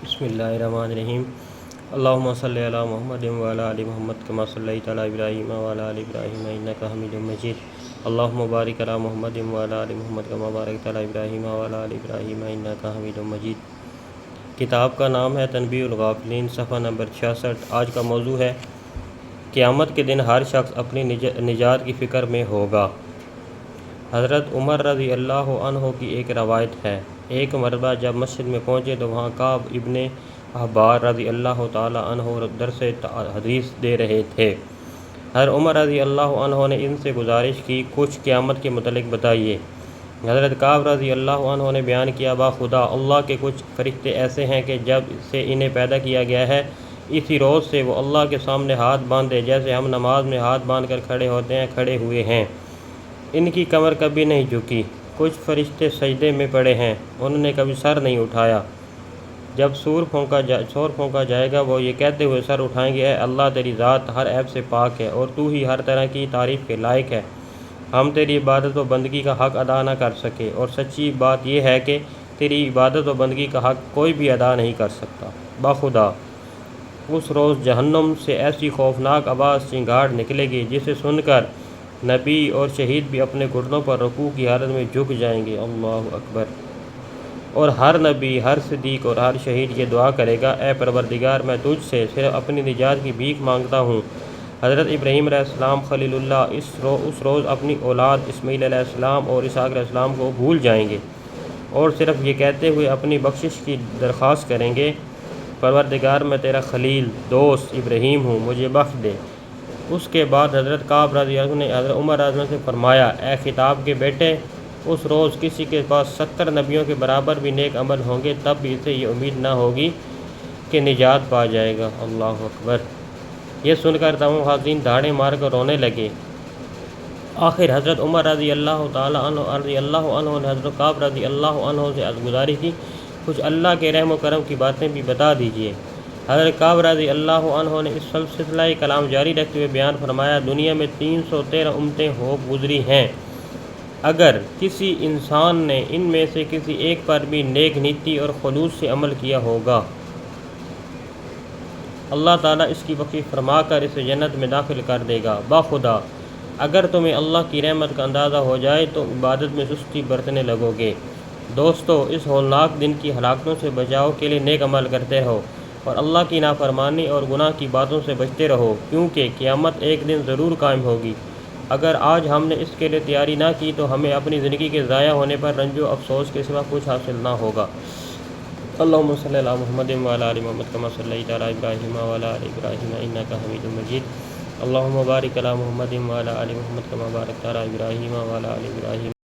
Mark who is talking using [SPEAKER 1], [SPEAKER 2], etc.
[SPEAKER 1] بسم اللہ الرحمن الرحیم اللہم صلی علی محمد وعلی آل محمد کما صلیت علی ابراہیم وعلی آل ابراہیم انک حمید مجید اللہم بارک علی محمد وعلی آل محمد کما بارکت علی ابراہیم وعلی آل ابراہیم انک حمید مجید۔ کتاب کا نام ہے تنبیہ الغافلین، صفحہ نمبر 66۔ آج کا موضوع ہے قیامت کے دن ہر شخص اپنی نجات کی فکر میں ہوگا۔ حضرت عمر رضی اللہ عنہ کی ایک روایت ہے، ایک مرتبہ جب مسجد میں پہنچے تو وہاں کعب ابن احبار رضی اللہ تعالی عنہ درس حدیث دے رہے تھے۔ حضرت عمر رضی اللہ عنہ نے ان سے گزارش کی، کچھ قیامت کے متعلق بتائیے۔ حضرت کعب رضی اللہ عنہ نے بیان کیا، خدا اللہ کے کچھ فرشتے ایسے ہیں کہ جب سے انہیں پیدا کیا گیا ہے اسی روز سے وہ اللہ کے سامنے ہاتھ باندھے جیسے ہم نماز میں ہاتھ باندھ کر کھڑے ہوتے ہیں کھڑے ہوئے ہیں، ان کی کمر کبھی نہیں جھکی۔ کچھ فرشتے سجدے میں پڑے ہیں، انہوں نے کبھی سر نہیں اٹھایا۔ جب سور پھونکا جائے گا وہ یہ کہتے ہوئے سر اٹھائیں گے، اے اللہ تیری ذات ہر عیب سے پاک ہے اور تو ہی ہر طرح کی تعریف کے لائق ہے، ہم تیری عبادت و بندگی کا حق ادا نہ کر سکے، اور سچی بات یہ ہے کہ تیری عبادت و بندگی کا حق کوئی بھی ادا نہیں کر سکتا۔ بخدا اس روز جہنم سے ایسی خوفناک آواز چنگھاڑ نکلے گی جسے سن کر نبی اور شہید بھی اپنے گھٹنوں پر رکوع کی حالت میں جھک جائیں گے، اللہ اکبر۔ اور ہر نبی، ہر صدیق اور ہر شہید یہ دعا کرے گا، اے پروردگار میں تجھ سے صرف اپنی نجات کی بھیک مانگتا ہوں۔ حضرت ابراہیم علیہ السلام خلیل اللہ اس روز اپنی اولاد اسماعیل علیہ السلام اور اسحاق علیہ السلام کو بھول جائیں گے اور صرف یہ کہتے ہوئے اپنی بخشش کی درخواست کریں گے، پروردگار میں تیرا خلیل دوست ابراہیم ہوں، مجھے بخش دے۔ اس کے بعد حضرت کعب رضی اللہ عنہ نے حضرت عمر رضی اللہ عنہ سے فرمایا، اے خطاب کے بیٹے، اس روز کسی کے پاس 70 نبیوں کے برابر بھی نیک عمل ہوں گے تب بھی اسے یہ امید نہ ہوگی کہ نجات پا جائے گا، اللہ اکبر۔ یہ سن کر تمام حاضرین دھاڑے مار کر رونے لگے۔ آخر حضرت عمر رضی اللہ تعالی عنہ نے حضرت کعب رضی اللہ عنہ سے گزارش کی، کچھ اللہ کے رحم و کرم کی باتیں بھی بتا دیجیے۔ حضرت کعب رضی اللہ عنہ نے اس سلسلہ کلام جاری رکھتے ہوئے بیان فرمایا، دنیا میں 313 امتیں ہو گزری ہیں، اگر کسی انسان نے ان میں سے کسی ایک پر بھی نیک نیتی اور خلوص سے عمل کیا ہوگا، اللہ تعالیٰ اس کی بخشش فرما کر اسے جنت میں داخل کر دے گا۔ بخدا اگر تمہیں اللہ کی رحمت کا اندازہ ہو جائے تو عبادت میں سستی برتنے لگو گے۔ دوستو، اس ہولناک دن کی ہلاکتوں سے بچاؤ کے لیے نیک عمل کرتے رہو اور اللہ کی نافرمانی اور گناہ کی باتوں سے بچتے رہو، کیونکہ قیامت ایک دن ضرور قائم ہوگی۔ اگر آج ہم نے اس کے لیے تیاری نہ کی تو ہمیں اپنی زندگی کے ضائع ہونے پر رنج و افسوس کے سوا کچھ حاصل نہ ہوگا۔ اللہم صلی علی محمد وعلی آل محمد کما صلیت علی ابراہیم وعلی آل ابراہیم انک حمید مجید۔ اللہم بارک علی محمد وعلی آل محمد کما بارکت علی ابراہیم وعلی آل ابراہیم